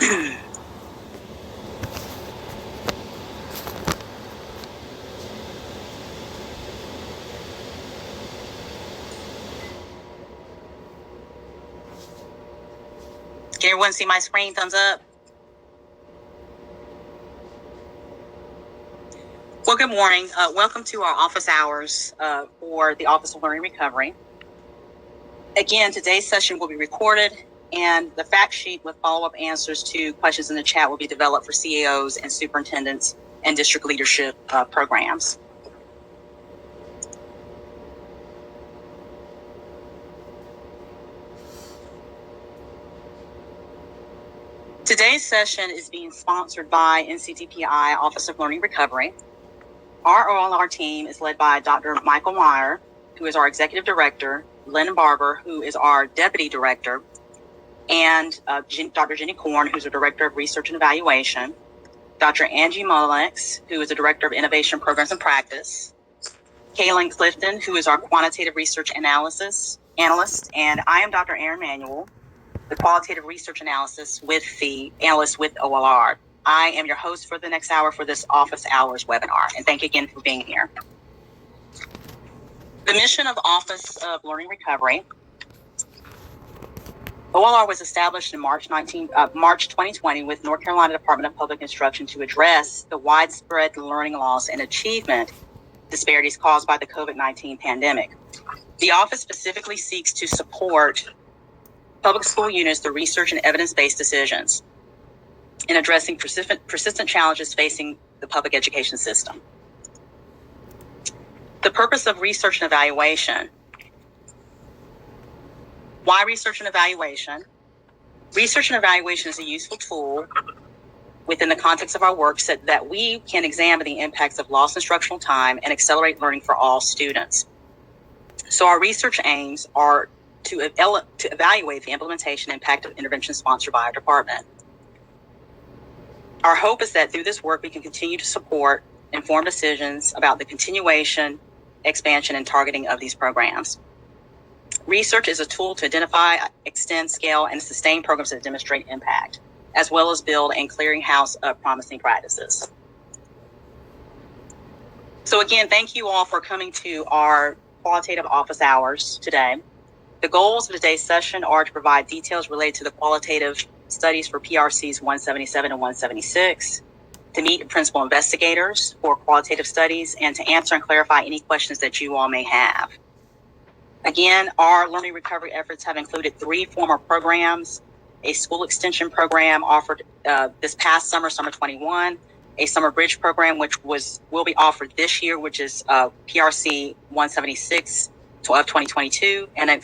Can everyone see my screen? Thumbs up. Well, good morning. Welcome to our office hours for the Office of Learning Recovery. Again, today's session will be recorded, and the fact sheet with follow-up answers to questions in the chat will be developed for CAOs and superintendents and district leadership programs. Today's session is being sponsored by NCDPI Office of Learning Recovery. Our OLR team is led by Dr. Michael Meyer, who is our executive director, Lynn Barber, who is our deputy director, and Dr. Jenny Korn, who's the director of research and evaluation, Dr. Angie Molex, who is the director of innovation programs and practice, Kaylin Clifton, who is our quantitative research analyst, and I am Dr. Erin Manuel, the qualitative research analyst with OLR. I am your host for the next hour for this office hours webinar, and thank you again for being here. The mission of the Office of Learning Recovery. OLR was established in March 2020 with North Carolina Department of Public Instruction to address the widespread learning loss and achievement disparities caused by the COVID-19 pandemic. The office specifically seeks to support public school units through research and evidence-based decisions in addressing persistent challenges facing the public education system. The purpose of research and evaluation. Why research and evaluation? Research and evaluation is a useful tool within the context of our work so that we can examine the impacts of lost instructional time and accelerate learning for all students. So our research aims are to evaluate the implementation impact of interventions sponsored by our department. Our hope is that through this work, we can continue to support informed decisions about the continuation, expansion, and targeting of these programs. Research is a tool to identify, extend, scale, and sustain programs that demonstrate impact, as well as build a clearinghouse of promising practices. So again, thank you all for coming to our qualitative office hours today. The goals of today's session are to provide details related to the qualitative studies for PRCs 177 and 176, to meet principal investigators for qualitative studies, and to answer and clarify any questions that you all may have. Again, our learning recovery efforts have included 3 former programs, a school extension program offered this past summer, summer 21, a summer bridge program, which will be offered this year, which is PRC 176 of 2022, and a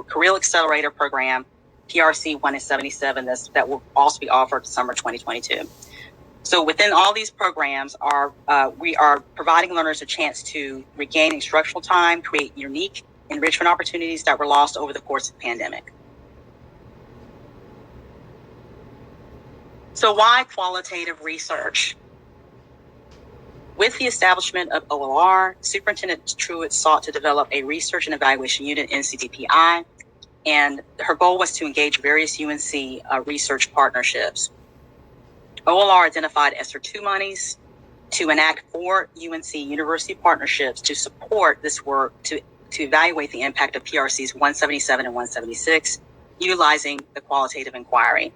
career accelerator program, PRC 177, that will also be offered summer 2022. So within all these programs, we are providing learners a chance to regain instructional time, create unique enrichment opportunities that were lost over the course of the pandemic. So why qualitative research? With the establishment of OLR, Superintendent Truitt sought to develop a research and evaluation unit in NCDPI, and her goal was to engage various UNC research partnerships. OLR identified ESSER II monies to enact 4 UNC university partnerships to support this work to evaluate the impact of PRCs 177 and 176, utilizing the qualitative inquiry.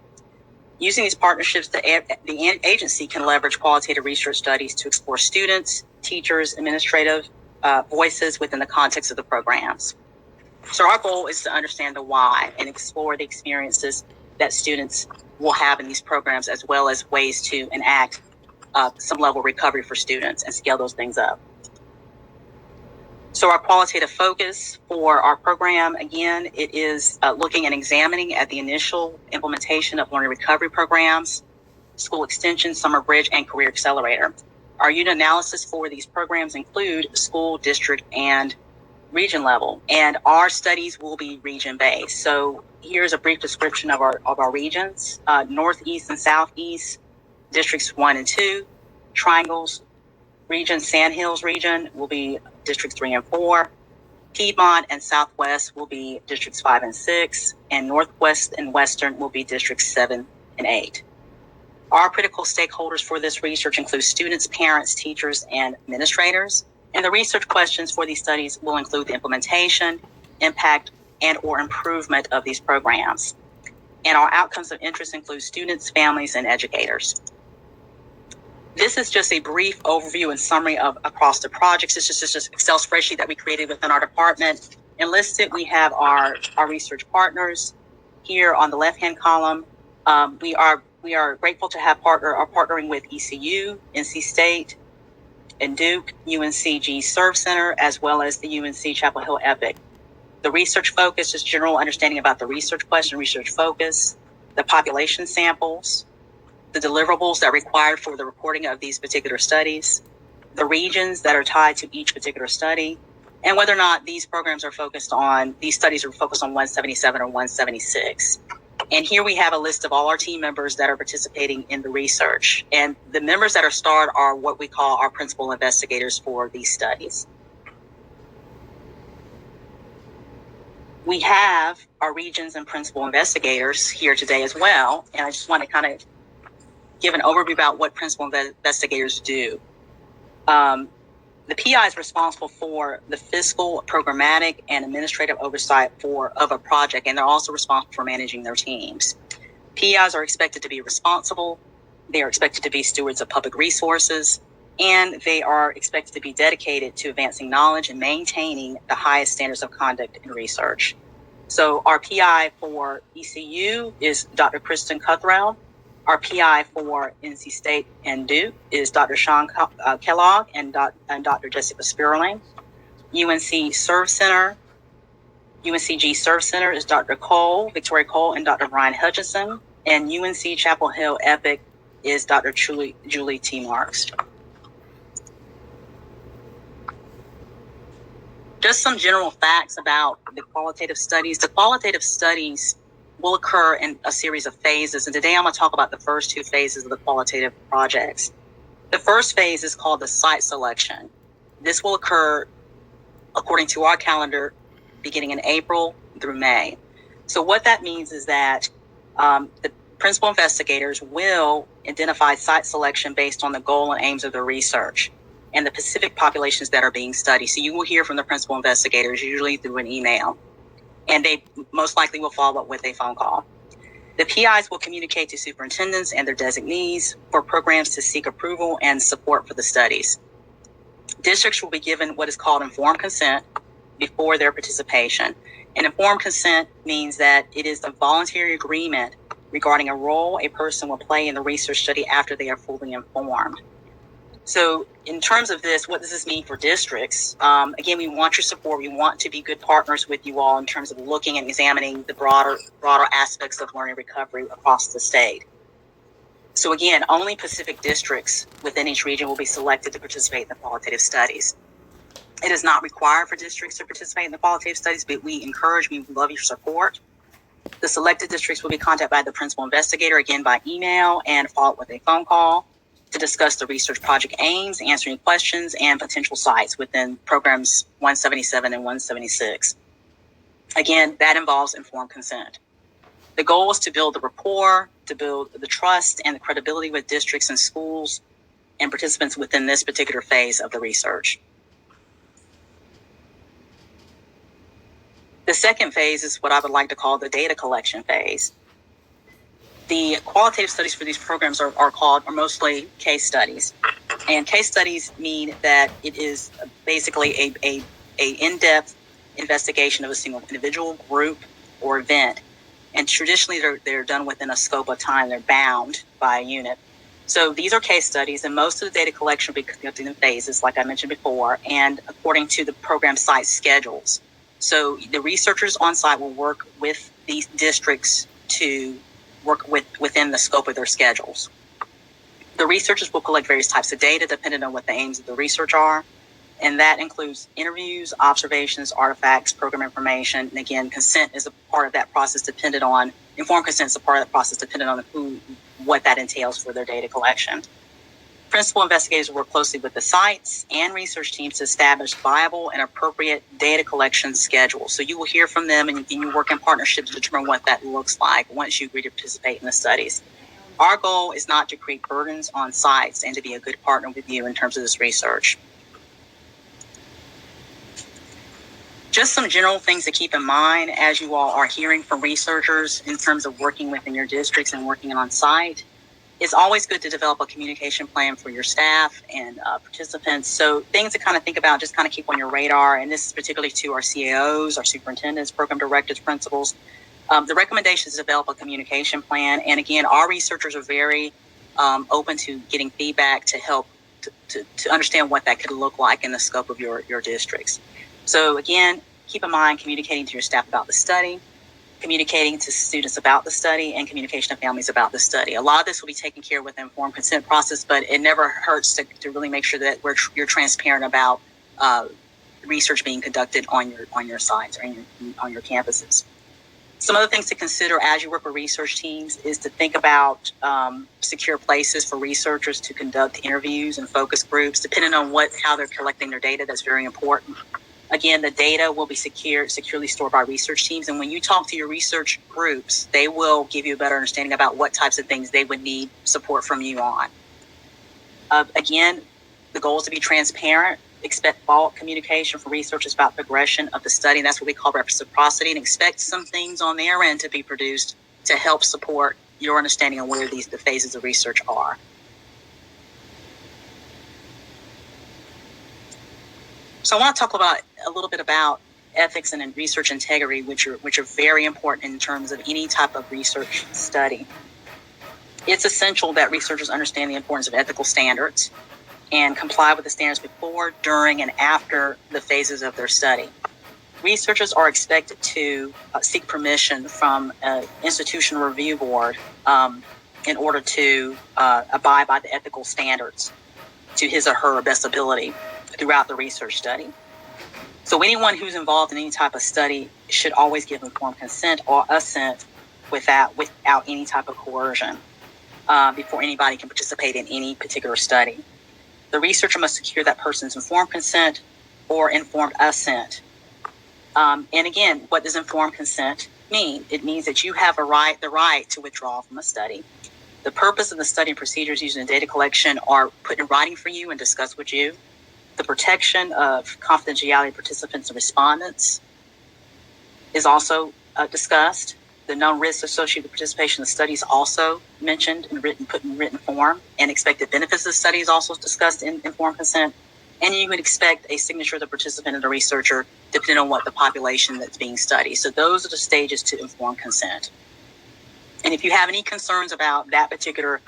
Using these partnerships, the agency can leverage qualitative research studies to explore students, teachers, administrative voices within the context of the programs. So our goal is to understand the why and explore the experiences that students will have in these programs, as well as ways to enact some level of recovery for students and scale those things up. So our qualitative focus for our program, again, it is looking and examining at the initial implementation of learning recovery programs, school extension, summer bridge, and career accelerator. Our unit analysis for these programs include school, district, and region level, and our studies will be region-based. So here's a brief description of our regions. Northeast and Southeast, districts 1 and 2, triangles region, Sandhills region will be districts 3 and 4. Piedmont and Southwest will be districts 5 and 6, and Northwest and Western will be districts 7 and 8. Our critical stakeholders for this research include students, parents, teachers, and administrators. And the research questions for these studies will include the implementation, impact, and or improvement of these programs. And our outcomes of interest include students, families, and educators. This is just a brief overview and summary of across the projects. It's just an Excel spreadsheet that we created within our department. And listed, we have our research partners here on the left-hand column. We are grateful to have partnering with ECU, NC State, and Duke, UNCG Serve Center, as well as the UNC Chapel Hill EPIC. The research focus is general understanding about the research question, research focus, the population samples, the deliverables that are required for the reporting of these particular studies, the regions that are tied to each particular study, and whether or not these studies are focused on 177 or 176. And here we have a list of all our team members that are participating in the research. And the members that are starred are what we call our principal investigators for these studies. We have our regions and principal investigators here today as well. And I just want to kind of give an overview about what principal investigators do. The PI is responsible for the fiscal, programmatic, and administrative oversight of a project, and they're also responsible for managing their teams. PIs are expected to be responsible, they are expected to be stewards of public resources, and they are expected to be dedicated to advancing knowledge and maintaining the highest standards of conduct in research. So our PI for ECU is Dr. Kristen Cuthrell. Our PI for NC State and Duke is Dr. Sean Kellogg and Dr. Jessica Spierling. UNCG Serve Center is Dr. Victoria Cole, and Dr. Brian Hutchinson. And UNC Chapel Hill EPIC is Dr. Julie T. Marks. Just some general facts about the qualitative studies. The qualitative studies will occur in a series of phases. And today I'm going to talk about the first two phases of the qualitative projects. The first phase is called the site selection. This will occur according to our calendar beginning in April through May. So what that means is that the principal investigators will identify site selection based on the goal and aims of the research and the specific populations that are being studied. So you will hear from the principal investigators usually through an email, and they most likely will follow up with a phone call. The PIs will communicate to superintendents and their designees for programs to seek approval and support for the studies. Districts will be given what is called informed consent before their participation. And informed consent means that it is a voluntary agreement regarding a role a person will play in the research study after they are fully informed. So in terms of this, what does this mean for districts? Again, we want your support. We want to be good partners with you all in terms of looking and examining the broader aspects of learning recovery across the state. So again, only Pacific districts within each region will be selected to participate in the qualitative studies. It is not required for districts to participate in the qualitative studies, but we love your support. The selected districts will be contacted by the principal investigator, again by email, and follow up with a phone call to discuss the research project aims, answering questions, and potential sites within programs 177 and 176. Again, that involves informed consent. The goal is to build the rapport, to build the trust and the credibility with districts and schools and participants within this particular phase of the research. The second phase is what I would like to call the data collection phase. The qualitative studies for these programs are mostly case studies. And case studies mean that it is basically a in-depth investigation of a single individual, group, or event. And traditionally, they're done within a scope of time. They're bound by a unit. So these are case studies, and most of the data collection will be conducted in phases, like I mentioned before, and according to the program site schedules. So the researchers on site will work with these districts to work within the scope of their schedules. The researchers will collect various types of data depending on what the aims of the research are. And that includes interviews, observations, artifacts, program information. And again, consent is a part of that process informed consent is a part of that process depending on what that entails for their data collection. Principal investigators work closely with the sites and research teams to establish viable and appropriate data collection schedules. So you will hear from them and you work in partnership to determine what that looks like once you agree to participate in the studies. Our goal is not to create burdens on sites and to be a good partner with you in terms of this research. Just some general things to keep in mind as you all are hearing from researchers in terms of working within your districts and working on site. It's always good to develop a communication plan for your staff and participants. So things to kind of think about, just kind of keep on your radar. And this is particularly to our CAOs, our superintendents, program directors, principals. The recommendation is to develop a communication plan. And again, our researchers are very open to getting feedback to help to understand what that could look like in the scope of your districts. So again, keep in mind communicating to your staff about the study, communicating to students about the study, and communication to families about the study. A lot of this will be taken care of with the informed consent process, but it never hurts to really make sure that you're transparent about research being conducted on your sites or on your campuses. Some other things to consider as you work with research teams is to think about secure places for researchers to conduct interviews and focus groups, depending on how they're collecting their data. That's very important. Again, the data will be securely stored by research teams. And when you talk to your research groups, they will give you a better understanding about what types of things they would need support from you on. Again, the goal is to be transparent. Expect follow-up communication from researchers about progression of the study. And that's what we call reciprocity. And expect some things on their end to be produced to help support your understanding of where the phases of research are. So I want to talk about a little bit about ethics and research integrity, which are very important in terms of any type of research study. It's essential that researchers understand the importance of ethical standards and comply with the standards before, during, and after the phases of their study. Researchers are expected to seek permission from an institutional review board in order to abide by the ethical standards to his or her best ability throughout the research study. So anyone who's involved in any type of study should always give informed consent or assent without any type of coercion before anybody can participate in any particular study. The researcher must secure that person's informed consent or informed assent. And again, what does informed consent mean? It means that you have the right to withdraw from a study. The purpose of the study and procedures used in data collection are put in writing for you and discussed with you. The protection of confidentiality of participants and respondents is also discussed. The known risks associated with participation in the study is also mentioned and put in written form. And expected benefits of the study is also discussed in informed consent. And you would expect a signature of the participant and the researcher depending on what the population that's being studied. So those are the stages to informed consent. And if you have any concerns about that particular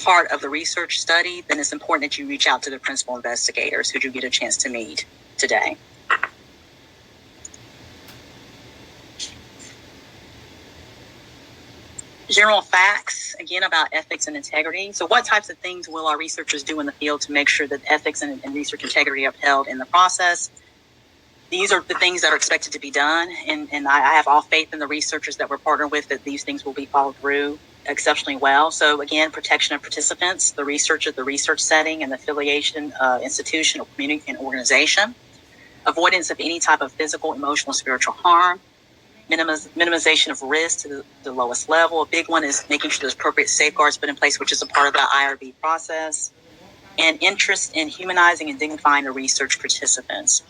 part of the research study, then it's important that you reach out to the principal investigators who you get a chance to meet today. General facts, again, about ethics and integrity. So what types of things will our researchers do in the field to make sure that ethics and research integrity are upheld in the process? These are the things that are expected to be done. And I have all faith in the researchers that we're partnered with that these things will be followed through exceptionally well. So again, protection of participants, the research setting and the affiliation, institution, or community and organization, avoidance of any type of physical, emotional, spiritual harm, minimization of risk to the lowest level. A big one is making sure there's appropriate safeguards put in place, which is a part of the IRB process, and interest in humanizing and dignifying the research participants.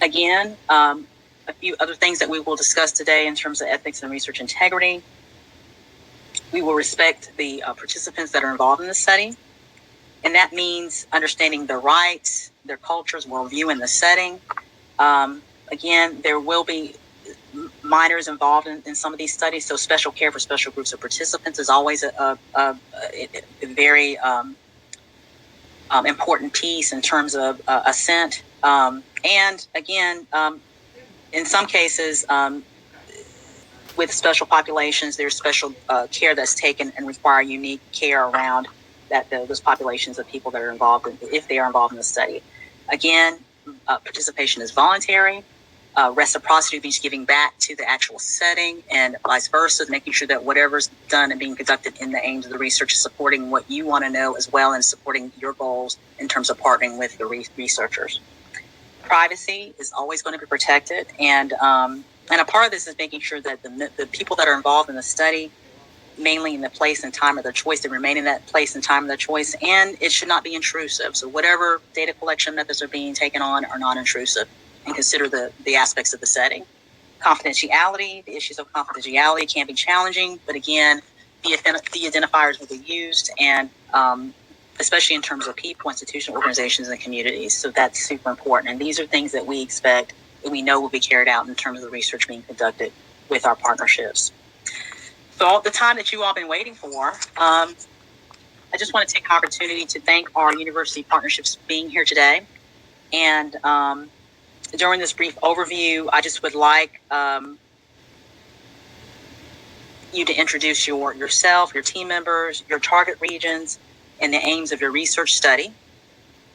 Again, a few other things that we will discuss today in terms of ethics and research integrity. We will respect the participants that are involved in the study. And that means understanding their rights, their cultures, worldview, and the setting. Again, there will be minors involved in some of these studies. So special care for special groups of participants is always a very important piece in terms of assent. And again, in some cases, with special populations, there's special care that's taken and require unique care around those populations of people that are involved if they are involved in the study. Again, participation is voluntary. Reciprocity means giving back to the actual setting, and vice versa, making sure that whatever's done and being conducted in the aims of the research is supporting what you want to know as well and supporting your goals in terms of partnering with the researchers. privacy is always going to be protected, and a part of this is making sure that the people that are involved in the study, mainly in the place and time of their choice, they remain in that place and time of their choice, and it should not be intrusive. So whatever data collection methods are being taken on are not intrusive, and consider the aspects of the setting. Confidentiality, the issues of confidentiality can be challenging, but again, the identifiers will be used, and especially in terms of people, institutional organizations, and communities. So that's super important. And these are things that we expect, that we know will be carried out in terms of the research being conducted with our partnerships. So all the time that you all been waiting for, I just want to take an opportunity to thank our university partnerships being here today. And during this brief overview, I just would like you to introduce yourself, your team members, your target regions, and the aims of your research study,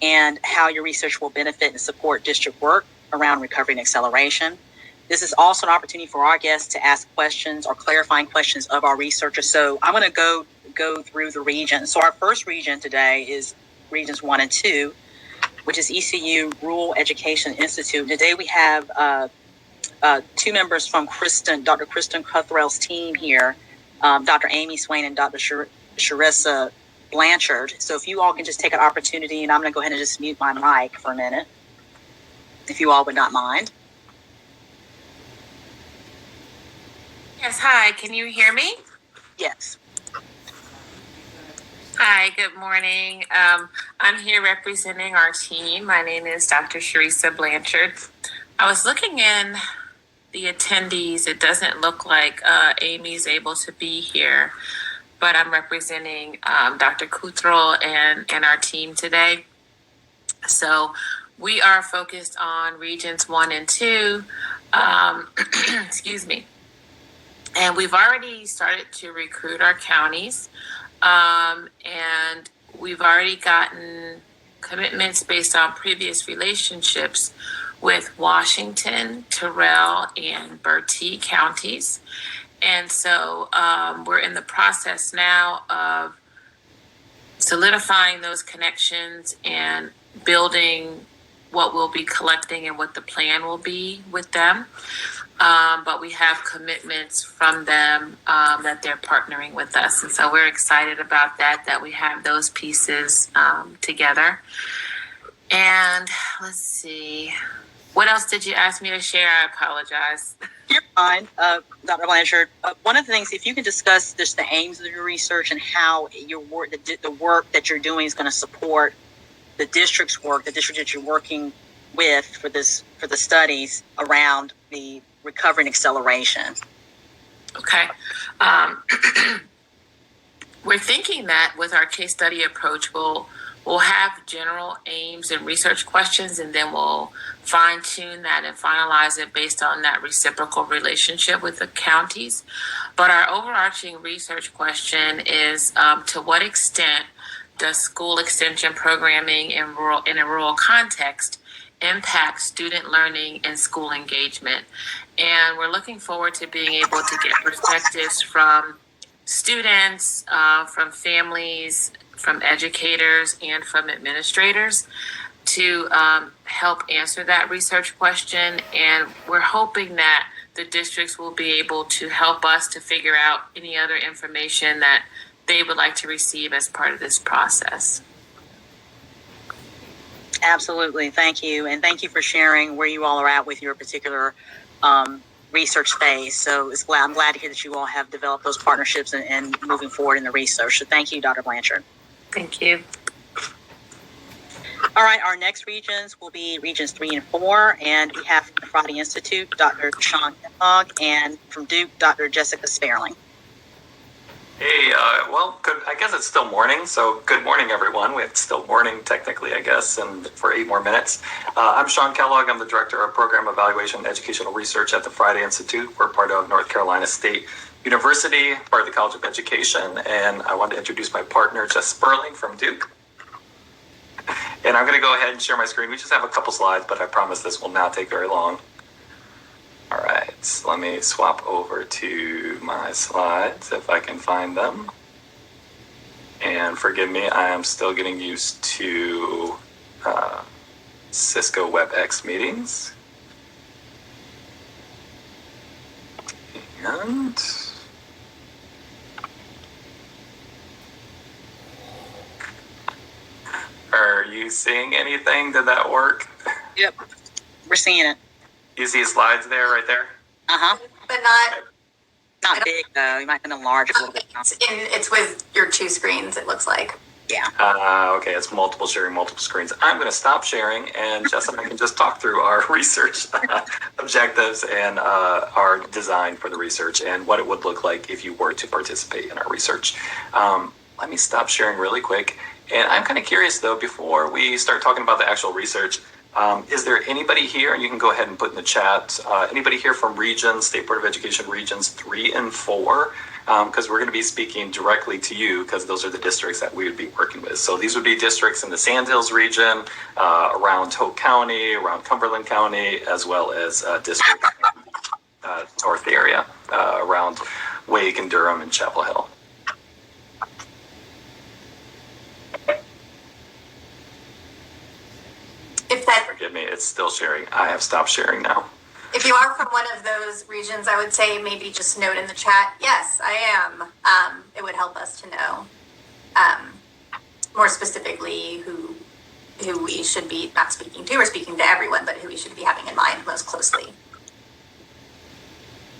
and how your research will benefit and support district work around recovery and acceleration. This is also an opportunity for our guests to ask questions or clarifying questions of our researchers. So I'm going to go through the regions. So our first region today is regions 1 and 2, which is ECU Rural Education Institute. Today we have two members from Dr. Kristen Cuthrell's team here, Dr. Amy Swain and Dr. Sharissa Blanchard. So if you all can just take an opportunity, and I'm going to go ahead and just mute my mic for a minute, if you all would not mind. Yes, hi, can you hear me? Yes. Hi, good morning. I'm here representing our team. My name is Dr. Sharissa Blanchard. I was looking in the attendees. It doesn't look like Amy's able to be here, but I'm representing Dr. Cuthrell and our team today. So we are focused on regions 1 and 2. Excuse me. And we've already started to recruit our counties, and we've already gotten commitments based on previous relationships with Washington, Terrell, and Bertie counties. And so we're in the process now of solidifying those connections and building what we'll be collecting and what the plan will be with them. But we have commitments from them that they're partnering with us. And so we're excited about that we have those pieces together. And let's see. What else did you ask me to share? I apologize. You're fine, Dr. Blanchard. One of the things, if you can discuss just the aims of your research and how your work, the work that you're doing is going to support the district's work, the district that you're working with for the studies around the recovery and acceleration. Okay. We're thinking that with our case study approach, we'll have general aims and research questions, and then we'll fine tune that and finalize it based on that reciprocal relationship with the counties. But our overarching research question is, to what extent does school extension programming in a rural context impact student learning and school engagement? And we're looking forward to being able to get perspectives from students, from families, from educators, and from administrators to help answer that research question. And we're hoping that the districts will be able to help us to figure out any other information that they would like to receive as part of this process. Absolutely. Thank you. And thank you for sharing where you all are at with your particular research phase. So I'm glad to hear that you all have developed those partnerships and moving forward in the research. So thank you, Dr. Blanchard. Thank you. All right. Our next regions will be regions 3 and 4. And we have from the Friday Institute, Dr. Sean Kellogg, and from Duke, Dr. Jessica Sperling. Hey, well, good. I guess it's still morning, so good morning, everyone. It's still morning, technically, I guess, and for 8 more minutes. I'm Sean Kellogg. I'm the Director of Program Evaluation and Educational Research at the Friday Institute. We're part of North Carolina State University, part of the College of Education, and I want to introduce my partner, Jess Sperling from Duke. And I'm going to go ahead and share my screen. We just have a couple slides, but I promise this will not take very long. All right, so let me swap over to my slides if I can find them. And forgive me, I am still getting used to Cisco WebEx meetings. And are you seeing anything? Did that work? Yep, we're seeing it. You see slides there, right there? Uh-huh. But not Not big, though. You might have to enlarge it a little bit. it's with your two screens, it looks like. Yeah. Okay, it's multiple sharing, multiple screens. I'm going to stop sharing, and Jess and I can just talk through our research objectives and our design for the research and what it would look like if you were to participate in our research. Let me stop sharing really quick. And I'm kind of curious, though, before we start talking about the actual research, is there anybody here, and you can go ahead and put in the chat, anybody here from regions, State Board of Education regions 3 and 4? Because we're going to be speaking directly to you because those are the districts that we would be working with. So these would be districts in the Sandhills region, around Hope County, around Cumberland County, as well as districts north area, around Wake and Durham and Chapel Hill. Forgive me, it's still sharing. I have stopped sharing now. If you are from one of those regions, I would say maybe just note in the chat, yes, I am. It would help us to know more specifically who we should be not speaking to or speaking to everyone, but who we should be having in mind most closely.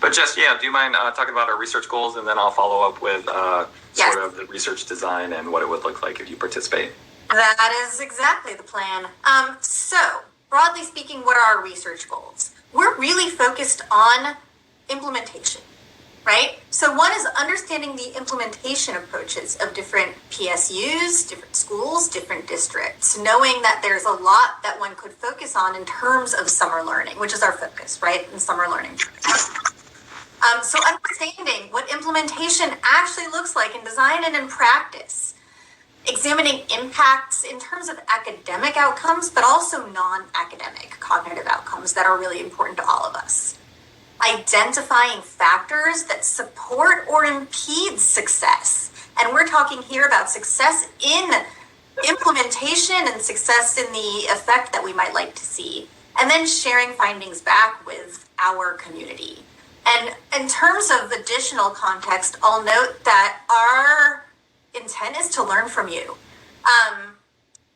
But Jess, do you mind talking about our research goals, and then I'll follow up with sort of the research design and what it would look like if you participate? That is exactly the plan. So, broadly speaking, what are our research goals? We're really focused on implementation, right? So one is understanding the implementation approaches of different PSUs, different schools, different districts, knowing that there's a lot that one could focus on in terms of summer learning, which is our focus, right, in summer learning. So understanding what implementation actually looks like in design and in practice, examining impacts in terms of academic outcomes, but also non-academic cognitive outcomes that are really important to all of us. Identifying factors that support or impede success. And we're talking here about success in implementation and success in the effect that we might like to see. And then sharing findings back with our community. And in terms of additional context, I'll note that our intent is to learn from you.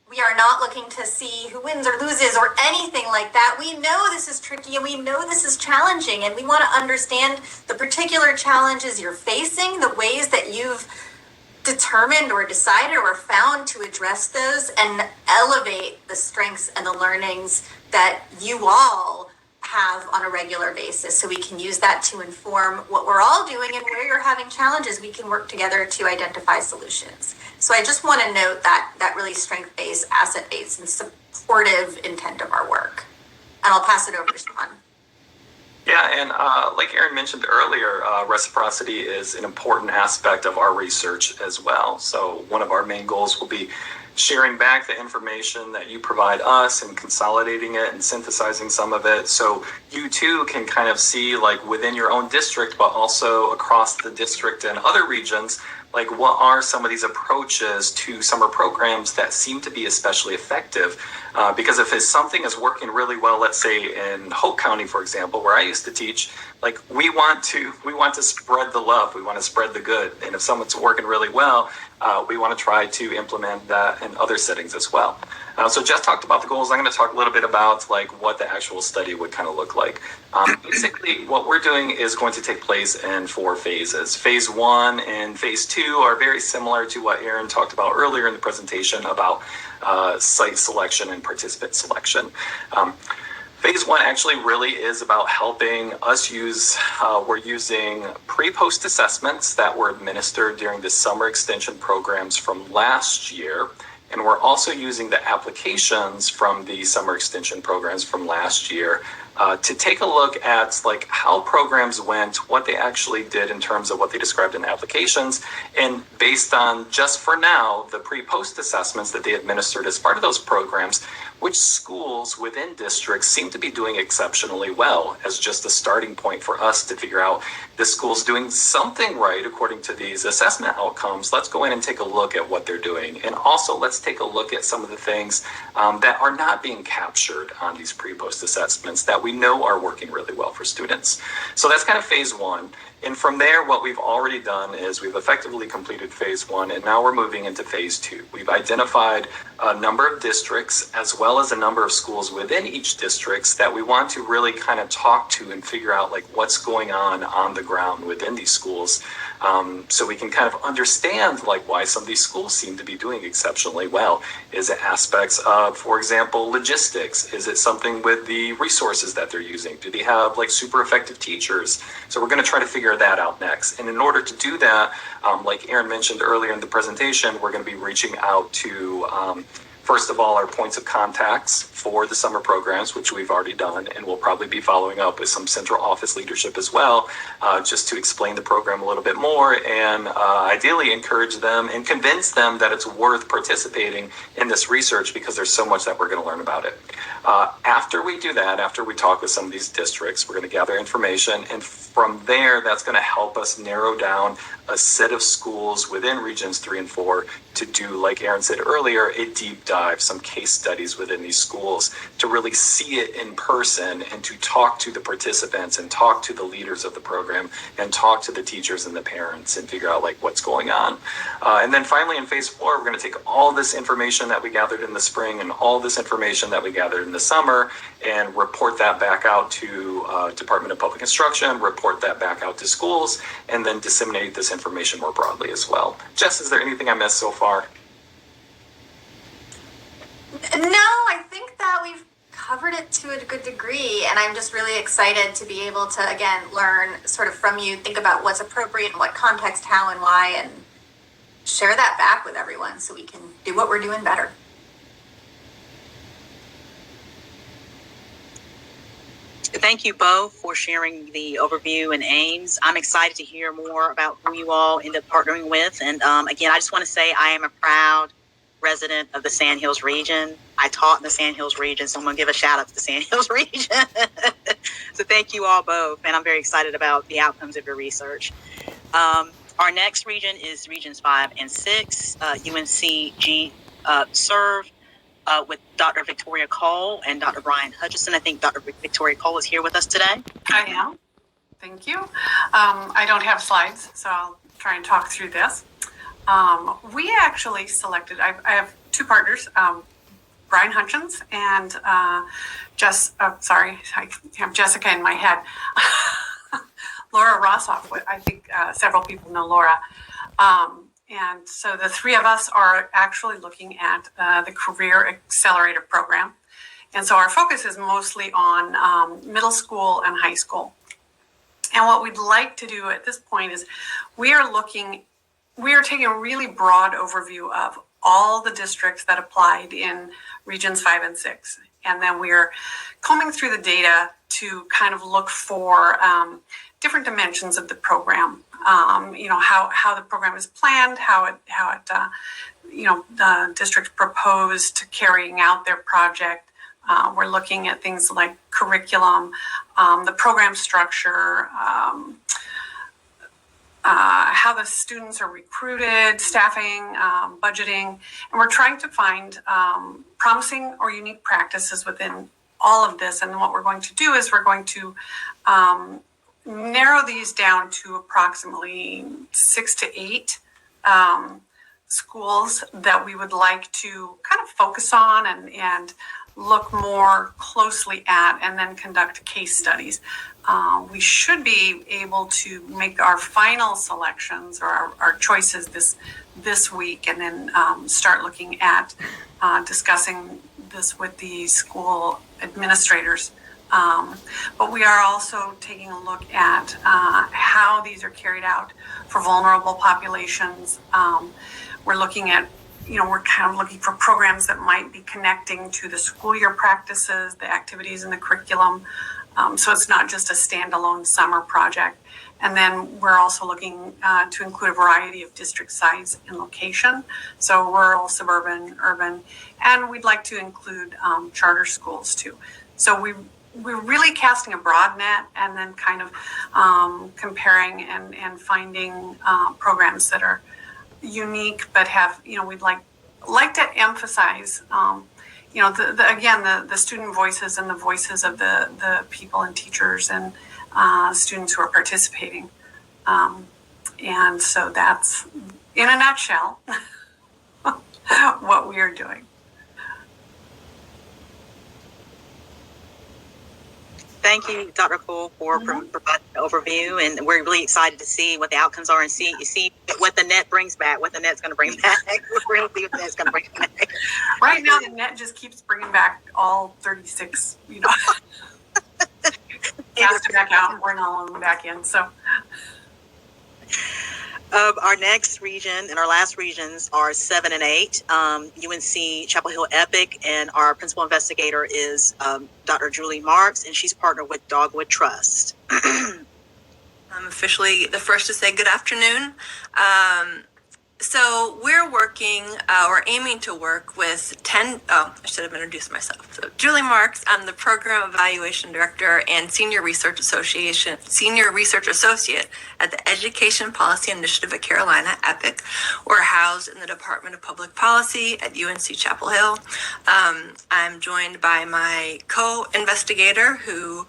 We are not looking to see who wins or loses or anything like that. We know this is tricky and we know this is challenging, and we want to understand the particular challenges you're facing, the ways that you've determined or decided or found to address those, and elevate the strengths and the learnings that you all have on a regular basis, so we can use that to inform what we're all doing, and where you're having challenges, we can work together to identify solutions. So I just want to note that really strength-based, asset-based, and supportive intent of our work. And I'll pass it over to Sean. Yeah, and like Erin mentioned earlier, reciprocity is an important aspect of our research as well. So one of our main goals will be sharing back the information that you provide us and consolidating it and synthesizing some of it, so you too can kind of see, like, within your own district, but also across the district and other regions, like, what are some of these approaches to summer programs that seem to be especially effective. Because if it's something is working really well, let's say in Hope County, for example, where I used to teach, like, we want to spread the love, we want to spread the good, and if someone's working really well, we want to try to implement that in other settings as well. So Jess talked about the goals. I'm going to talk a little bit about, like, what the actual study would kind of look like. Basically, what we're doing is going to take place in 4 phases. Phase 1 and Phase 2 are very similar to what Erin talked about earlier in the presentation about site selection and participant selection. Phase 1 actually really is about helping us we're using pre-post assessments that were administered during the summer extension programs from last year. And we're also using the applications from the summer extension programs from last year to take a look at like how programs went, what they actually did in terms of what they described in the applications, and based on, just for now, the pre-post assessments that they administered as part of those programs, which schools within districts seem to be doing exceptionally well as just a starting point for us to figure out this school's doing something right according to these assessment outcomes. Let's go in and take a look at what they're doing. And also let's take a look at some of the things that are not being captured on these pre-post assessments that we know are working really well for students. So that's kind of phase one. And from there, what we've already done is we've effectively completed phase one, and now we're moving into phase two. We've identified a number of districts as well as a number of schools within each districts that we want to really kind of talk to and figure out like what's going on the ground within these schools. So we can kind of understand like why some of these schools seem to be doing exceptionally well. Is it aspects of, for example, logistics? Is it something with the resources that they're using? Do they have like super effective teachers? So we're going to try to figure that out next. And in order to do that, like Aaron mentioned earlier in the presentation, we're going to be reaching out to first of all, our points of contacts for the summer programs, which we've already done, and we'll probably be following up with some central office leadership as well, just to explain the program a little bit more and ideally encourage them and convince them that it's worth participating in this research because there's so much that we're going to learn about it. After we do that, after we talk with some of these districts, we're going to gather information, and from there, that's going to help us narrow down a set of schools within Regions 3 and 4 to do, like Aaron said earlier, a deep dive, some case studies within these schools to really see it in person and to talk to the participants and talk to the leaders of the program and talk to the teachers and the parents and figure out like what's going on. And then finally in phase 4, we're going to take all this information that we gathered in the spring and all this information that we gathered in the summer and report that back out to Department of Public Instruction, report that back out to schools, and then disseminate this information more broadly as well. Jess, is there anything I missed so far? No, I think that we've covered it to a good degree, and I'm just really excited to be able to, again, learn sort of from you, think about what's appropriate in what context, how and why, and share that back with everyone so we can do what we're doing better. Thank you both for sharing the overview and aims. I'm excited to hear more about who you all end up partnering with. And again, I just want to say I am a proud resident of the Sand Hills region. I taught in the Sand Hills region, so I'm going to give a shout out to the Sand Hills region. So thank you all both, and I'm very excited about the outcomes of your research. Our next region is Regions 5 and 6, UNCG serve with Dr. Victoria Cole and Dr. Brian Hutchison. I think Dr. Victoria Cole is here with us today. I am. Thank you. I don't have slides, so I'll try and talk through this. We actually selected, I have two partners, Brian Hutchins and I have Jessica in my head. Laura Rossoff, I think several people know Laura. And so the three of us are actually looking at the Career Accelerator Program. And so our focus is mostly on middle school and high school. And what we'd like to do at this point is we are taking a really broad overview of all the districts that applied in Regions 5 and 6. And then we're combing through the data to kind of look for different dimensions of the program. How the program is planned, how it the district proposed carrying out their project. We're looking at things like curriculum, the program structure, how the students are recruited, staffing, budgeting, and we're trying to find promising or unique practices within all of this. And what we're going to do is we're going to narrow these down to approximately 6 to 8 schools that we would like to kind of focus on and look more closely at, and then conduct case studies. We should be able to make our final selections or our choices this week, and then start looking at discussing this with the school administrators. But we are also taking a look at how these are carried out for vulnerable populations. We're looking at, we're kind of looking for programs that might be connecting to the school year practices, the activities in the curriculum, So it's not just a standalone summer project. And then we're also looking to include a variety of district size and location. So rural, suburban, urban, and we'd like to include charter schools too. So we're really casting a broad net and then kind of comparing and finding programs that are unique but have, we'd like to emphasize the student voices and the voices of the people and teachers and students who are participating. And so that's, in a nutshell, what we are doing. Thank you, Dr. Cole, for providing an overview, and we're really excited to see what the outcomes are and see what the net brings back, what the net's going to bring back. We're going to see what the net's going to bring back. Right now, the net just keeps bringing back all 36, cast it back out and bring all of them back in. So, our next region and our last regions are 7 and 8. UNC Chapel Hill Epic, and our principal investigator is Dr. Julie Marks, and she's partnered with Dogwood Trust. I'm officially the first to say good afternoon. So we're working, or aiming to work with I should have introduced myself. So Julie Marks, I'm the Program Evaluation Director and Senior Research Associate at the Education Policy Initiative of Carolina, EPIC. We're housed in the Department of Public Policy at UNC Chapel Hill. I'm joined by my co-investigator who,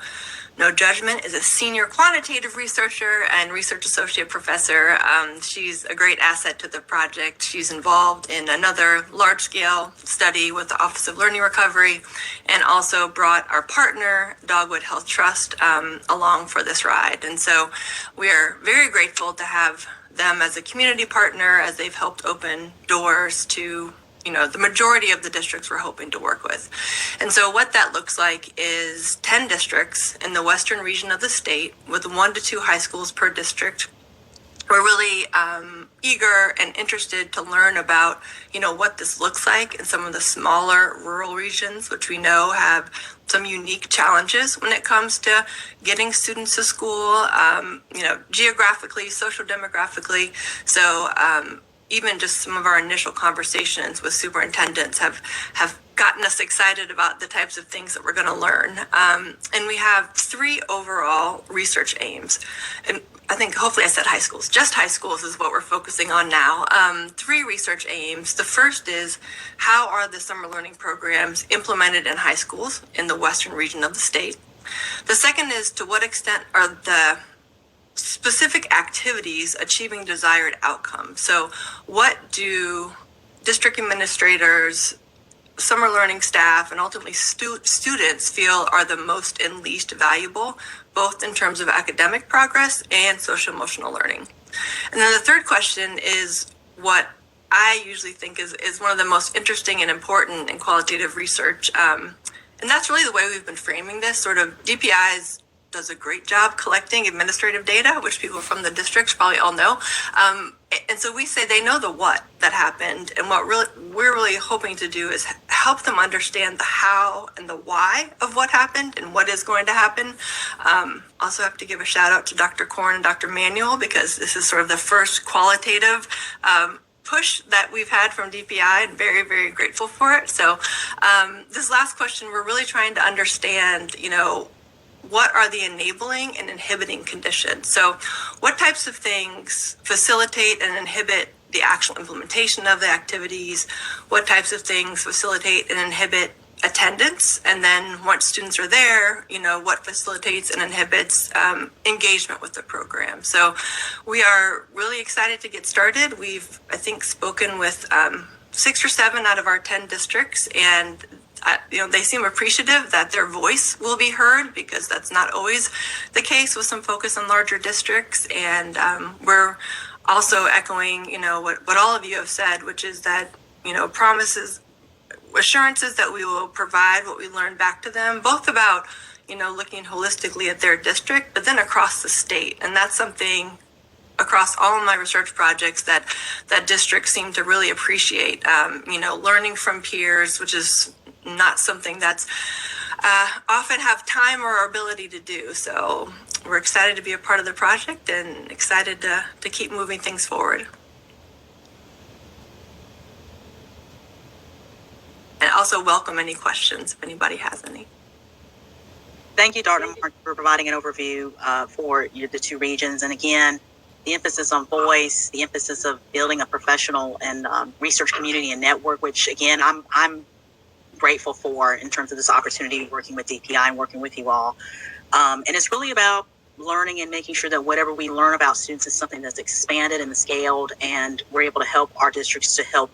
no judgment, is a senior quantitative researcher and research associate professor. She's a great asset to the project. She's involved in another large-scale study with the Office of Learning Recovery, and also brought our partner, Dogwood Health Trust, along for this ride. And so we are very grateful to have them as a community partner, as they've helped open doors to the majority of the districts we're hoping to work with. And so what that looks like is 10 districts in the western region of the state with 1 to 2 high schools per district. We're really eager and interested to learn about, what this looks like in some of the smaller rural regions, which we know have some unique challenges when it comes to getting students to school, geographically, social demographically. So, even just some of our initial conversations with superintendents have gotten us excited about the types of things that we're going to learn. And we have 3 overall research aims. And I think hopefully I said high schools. Just high schools is what we're focusing on now. 3 research aims. The first is, how are the summer learning programs implemented in high schools in the western region of the state? The second is, to what extent are the specific activities achieving desired outcomes? So what do district administrators, summer learning staff, and ultimately students feel are the most and least valuable, both in terms of academic progress and social emotional learning? And then the third question is what I usually think is one of the most interesting and important in qualitative research. And that's really the way we've been framing this. Sort of DPI does a great job collecting administrative data, which people from the districts probably all know. And so we say they know the what that happened, and what we're really hoping to do is help them understand the how and the why of what happened and what is going to happen. Also have to give a shout out to Dr. Korn and Dr. Manuel, because this is sort of the first qualitative push that we've had from DPI, and very, very grateful for it. So this last question, we're really trying to understand, what are the enabling and inhibiting conditions? So what types of things facilitate and inhibit the actual implementation of the activities? What types of things facilitate and inhibit attendance? And then once students are there, what facilitates and inhibits engagement with the program? So we are really excited to get started. We've, I think, spoken with 6 or 7 out of our 10 districts, and they seem appreciative that their voice will be heard, because that's not always the case with some focus on larger districts. And we're also echoing, what all of you have said, which is that, assurances that we will provide what we learn back to them, both about, looking holistically at their district, but then across the state. And that's something across all of my research projects that districts seem to really appreciate, learning from peers, which is not something that's often have time or ability to do. So we're excited to be a part of the project and excited to keep moving things forward. And also welcome any questions if anybody has any. Thank you, Dr. Mark, for providing an overview for the two regions. And again, the emphasis on voice, the emphasis of building a professional and research community and network, which again, I'm grateful for in terms of this opportunity working with DPI and working with you all. And it's really about learning and making sure that whatever we learn about students is something that's expanded and scaled, and we're able to help our districts to help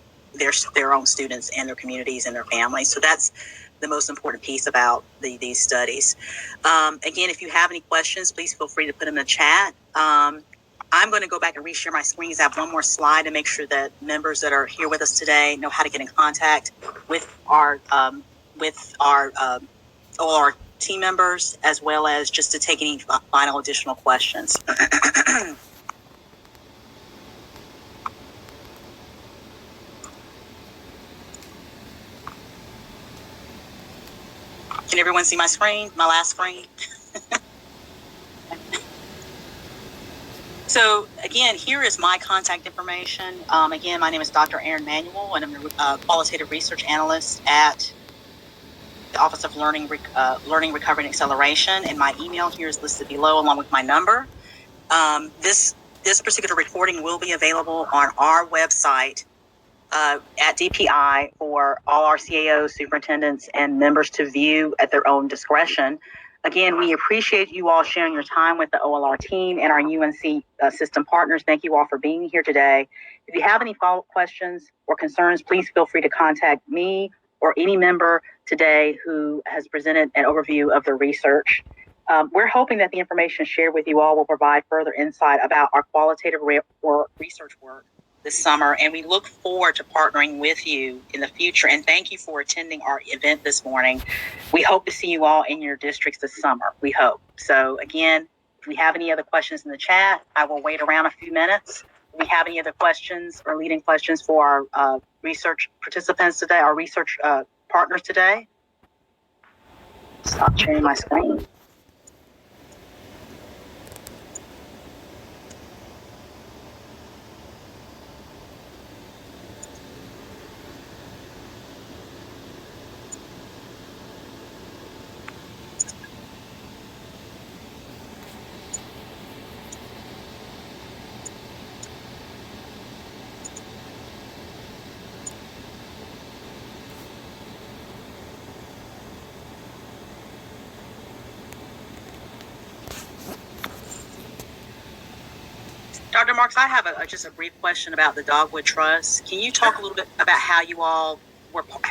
their own students and their communities and their families. So that's the most important piece about these studies. Again, if you have any questions, please feel free to put them in the chat. I'm going to go back and reshare my screens. I have one more slide to make sure that members that are here with us today know how to get in contact with our OR team members, as well as just to take any final additional questions. Can everyone see my screen, my last screen? So again, here is my contact information. Again, my name is Dr. Erin Manuel, and I'm a qualitative research analyst at the Office of Learning, Recovery, and Acceleration. And my email here is listed below, along with my number. This particular recording will be available on our website at DPI for all our CAOs, superintendents, and members to view at their own discretion. Again, we appreciate you all sharing your time with the OLR team and our UNC system partners. Thank you all for being here today. If you have any follow-up questions or concerns, please feel free to contact me or any member today who has presented an overview of the research. We're hoping that the information shared with you all will provide further insight about our qualitative research work this summer, and we look forward to partnering with you in the future. And thank you for attending our event this morning. We hope to see you all in your districts this summer. We hope. So again, if we have any other questions in the chat, I will wait around a few minutes. If we have any other questions or leading questions for our research participants today, our research partners today. Stop sharing my screen. Dr. Marks, I have just a brief question about the Dogwood Trust. Can you talk a little bit about how you all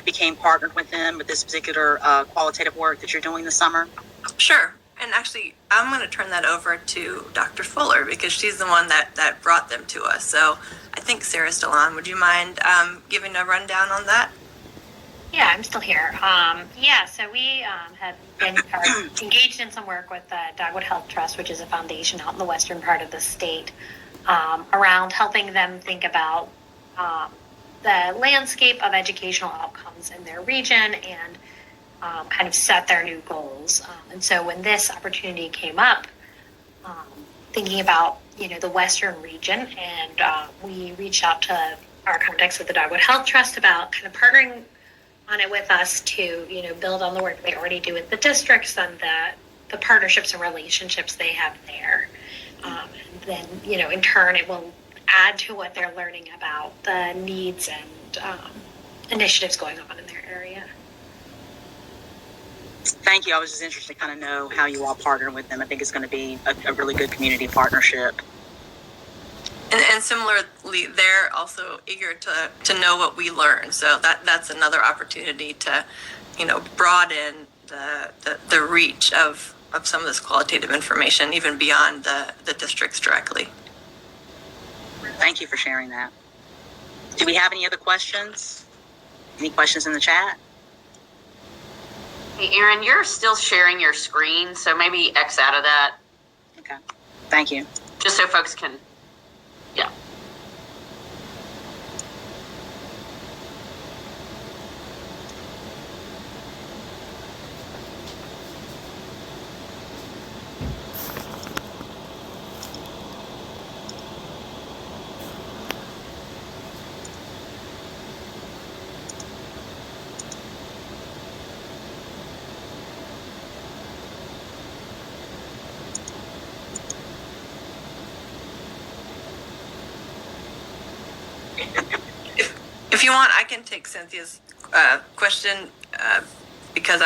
became partnered with them with this particular qualitative work that you're doing this summer? Sure. And actually, I'm going to turn that over to Dr. Fuller because she's the one that brought them to us. So I think Sarah's still on. Would you mind giving a rundown on that? Yeah, I'm still here. So we have been engaged in some work with the Dogwood Health Trust, which is a foundation out in the western part of the state, around helping them think about the landscape of educational outcomes in their region and kind of set their new goals. And so when this opportunity came up, thinking about, the western region, and we reached out to our contacts with the Dogwood Health Trust about kind of partnering on it with us to, build on the work they already do with the districts and the partnerships and relationships they have there. And then, in turn, it will add to what they're learning about the needs and initiatives going on in their area. Thank you. I was just interested to kind of know how you all partner with them. I think it's going to be a really good community partnership. And similarly, they're also eager to know what we learn. So that's another opportunity to, broaden the reach of some of this qualitative information, even beyond the districts directly. Thank you for sharing that. Do we have any other questions? Any questions in the chat? Hey, Erin, you're still sharing your screen, so maybe X out of that. Okay. Thank you. Just so folks can, yeah. If you want, I can take Cynthia's question because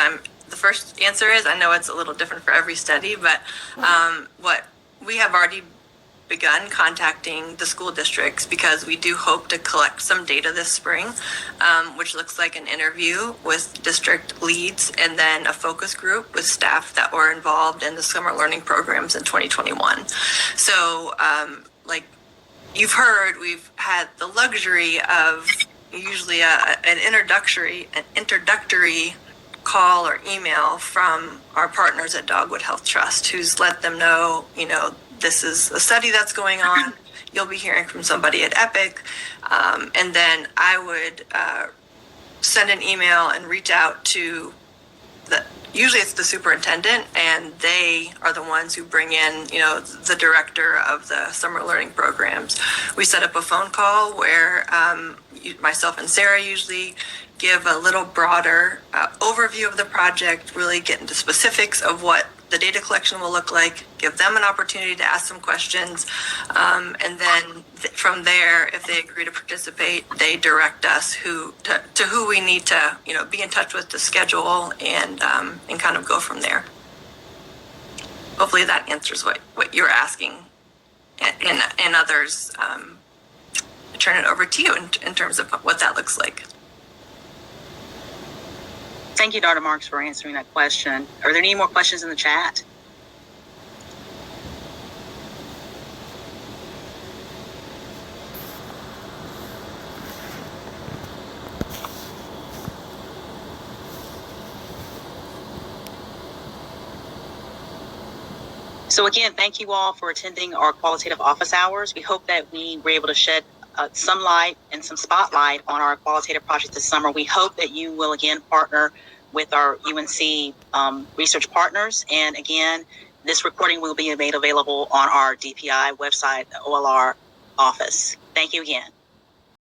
the first answer is, I know it's a little different for every study, but what we have already begun contacting the school districts because we do hope to collect some data this spring, which looks like an interview with district leads and then a focus group with staff that were involved in the summer learning programs in 2021. So like you've heard, we've had the luxury of usually an introductory call or email from our partners at Dogwood Health Trust, who's let them know, this is a study that's going on. You'll be hearing from somebody at Epic. And then I would send an email and reach out to usually it's the superintendent, and they are the ones who bring in, the director of the summer learning programs. We set up a phone call where myself and Sarah usually give a little broader overview of the project, really get into specifics of what the data collection will look like, give them an opportunity to ask some questions, and then from there, if they agree to participate, they direct us to who we need to be in touch with to schedule and kind of go from there. Hopefully that answers what you're asking, and others. Turn it over to you in terms of what that looks like. Thank you, Dr. Marks, for answering that question. Are there any more questions in the chat? So again, thank you all for attending our qualitative office hours. We hope that we were able to shed some light and some spotlight on our qualitative project this summer. We hope that you will again partner with our UNC research partners. And again, this recording will be made available on our DPI website, OLR office. Thank you again.